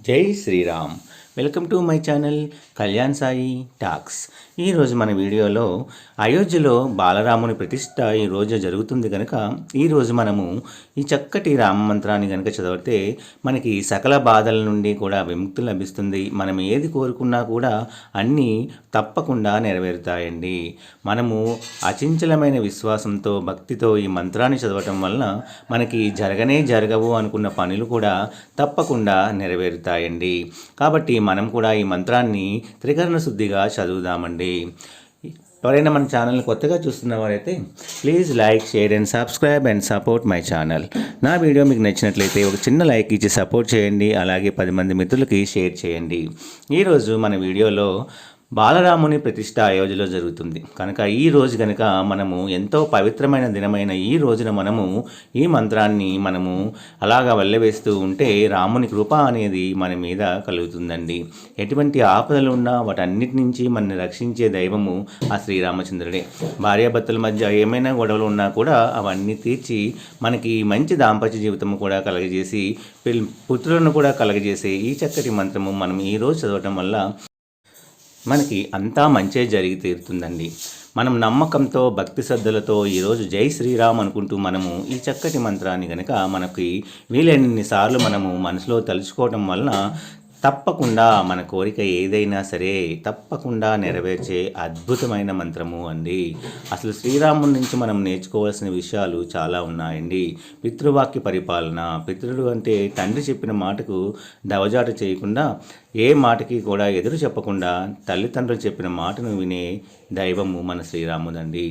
జై Shriram. Welcome to my channel Kalyan Sai talks. ఈరోజు మన వీడియోలో అయోధ్యలో బాలరాముని ప్రతిష్ట ఈరోజు జరుగుతుంది కనుక ఈరోజు మనము ఈ చక్కటి రామ మంత్రాన్ని కనుక చదివితే మనకి సకల బాధల నుండి కూడా విముక్తి లభిస్తుంది. మనం ఏది కోరుకున్నా కూడా అన్నీ తప్పకుండా నెరవేరుతాయండి. మనము అచంచలమైన విశ్వాసంతో భక్తితో ఈ మంత్రాన్ని చదవటం వలన మనకి జరగవు అనుకున్న పనులు కూడా తప్పకుండా నెరవేరుతాయండి. కాబట్టి మనం కూడా ఈ మంత్రాన్ని త్రికరణ శుద్ధిగా చదువుదామండి. ఎవరైనా మన ఛానల్ని కొత్తగా చూస్తున్న వారైతే please like, share and subscribe and support my channel. నా వీడియో మీకు నచ్చినట్లయితే ఒక చిన్న లైక్ ఇచ్చి సపోర్ట్ చేయండి. అలాగే 10 మంది మిత్రులకి షేర్ చేయండి. ఈరోజు మన వీడియోలో బాలరాముని ప్రతిష్ట అయోధ్యలో జరుగుతుంది కనుక ఈ రోజు కనుక మనము ఎంతో పవిత్రమైన దినమైన ఈ రోజున మనము ఈ మంత్రాన్ని మనము అలాగా వెళ్ళవేస్తూ ఉంటే రాముని కృప అనేది మన మీద కలుగుతుందండి. ఎటువంటి ఆపదలు ఉన్నా వాటన్నిటి నుంచి మనని రక్షించే దైవము ఆ శ్రీరామచంద్రుడే. భార్యాభర్తల మధ్య ఏమైనా గొడవలు ఉన్నా కూడా అవన్నీ తీర్చి మనకి మంచి దాంపత్య జీవితం కూడా కలగజేసి పుత్రులను కూడా కలగజేసే ఈ చక్కటి మంత్రము మనం ఈరోజు చదవటం వల్ల మనకి అంతా మంచే జరిగి తీరుతుందండి. మనం నమ్మకంతో భక్తి శ్రద్ధలతో ఈరోజు జై శ్రీరామ్ అనుకుంటూ మనము ఈ చక్కటి మంత్రాన్ని కనుక మనకి వీలైనన్నిసార్లు మనము మనసులో తలుచుకోవటం వలన తప్పకుండా మన కోరిక ఏదైనా సరే తప్పకుండా నెరవేర్చే అద్భుతమైన మంత్రము అండి. అసలు శ్రీరాముడి నుంచి మనం నేర్చుకోవాల్సిన విషయాలు చాలా ఉన్నాయండి. పితృవాక్య పరిపాలన, పితృడు అంటే తండ్రి చెప్పిన మాటకు దవజాట చేయకుండా ఏ మాటకి కూడా ఎదురు చెప్పకుండా తల్లిదండ్రులు చెప్పిన మాటను వినే దైవము మన శ్రీరాముడండి.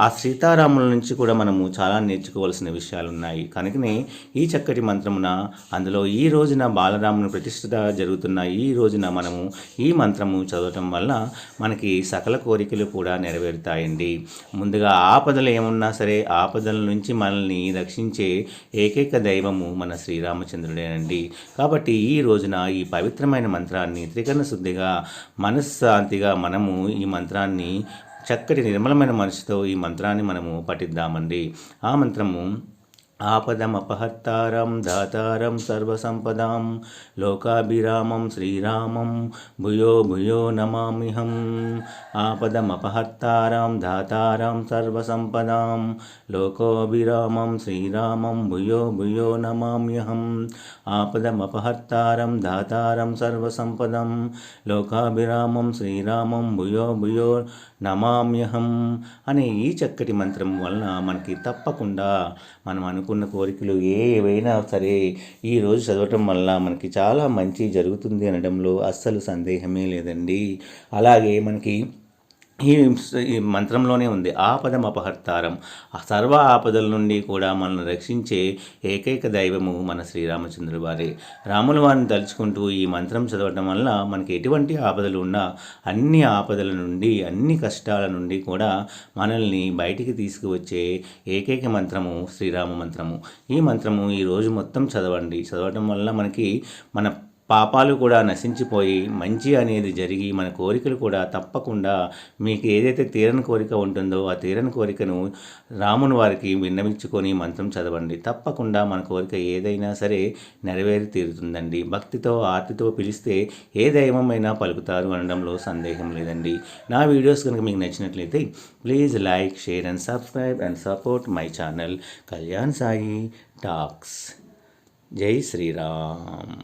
ఆ సీతారాముల నుంచి కూడా మనము చాలా నేర్చుకోవాల్సిన విషయాలు ఉన్నాయి. కనుకనే ఈ చక్కటి మంత్రమున అందులో ఈ రోజున బాలరాముని ప్రతిష్ఠ జరుగుతున్న ఈ రోజున మనము ఈ మంత్రము చదవటం వల్ల మనకి సకల కోరికలు కూడా నెరవేరుతాయండి. ముందుగా ఆపదలు ఏమున్నా సరే ఆపదల నుంచి మనల్ని రక్షించే ఏకైక దైవము మన శ్రీరామచంద్రుడేనండి. కాబట్టి ఈ రోజున ఈ పవిత్రమైన మంత్రాన్ని త్రికరణ శుద్ధిగా మనశ్శాంతిగా మనము ఈ మంత్రాన్ని చక్కటి నిర్మలమైన మనసుతో ఈ మంత్రాన్ని మనము పఠిద్దామండి. ఆ మంత్రము ఆపదమపహర్తారం దాతారం సర్వసంపదాం లోకాభిరామం శ్రీరామం భూయో భూయో నమామ్యహం. ఆపదమపహర్తారం దాతారం సర్వసంపదాం లోకోభిరామం శ్రీరామం భూయో భూయో నమామ్యహం. ఆపదమపహర్తారం దాతారం సర్వసంపదం లోకాభిరామం శ్రీరామం భూయో భూయో నమామ్యహం అనే ఈ చక్కటి మంత్రం వలన మనకి తప్పకుండా మనం అనుకున్న కోరికలు ఏవైనా సరే ఈరోజు చదవటం వల్ల మనకి చాలా మంచి జరుగుతుంది అనడంలో అస్సలు సందేహమే లేదండి. అలాగే మనకి ఈ మంత్రంలోనే ఉంది ఆపదం అపహర్తారం. సర్వ ఆపదల నుండి కూడా మనల్ని రక్షించే ఏకైక దైవము మన శ్రీరామచంద్రుడు వారే. రాముల వారిని తలుచుకుంటూ ఈ మంత్రం చదవటం వల్ల మనకి ఎటువంటి ఆపదలు ఉన్నా అన్ని ఆపదల నుండి అన్ని కష్టాల నుండి కూడా మనల్ని బయటికి తీసుకువచ్చే ఏకైక మంత్రము శ్రీరామ మంత్రము. ఈ మంత్రము ఈరోజు మొత్తం చదవండి. చదవటం వల్ల మనకి మన పాపాలు కూడా నశించిపోయి మంచి అనేది జరిగి మన కోరికలు కూడా తప్పకుండా మీకు ఏదైతే తీరని కోరిక ఉంటుందో ఆ తీరని కోరికను రాముని వారికి విన్నవించుకొని మంత్రం చదవండి. తప్పకుండా మన కోరిక ఏదైనా సరే నెరవేరి తీరుతుందండి. భక్తితో ఆర్తితో పిలిస్తే ఏ దైవమైనా పలుకుతారు అనడంలో సందేహం లేదండి. నా వీడియోస్ కనుక మీకు నచ్చినట్లయితే please like, share and subscribe and support my channel Kalyan Sai talks. జై శ్రీరామ్.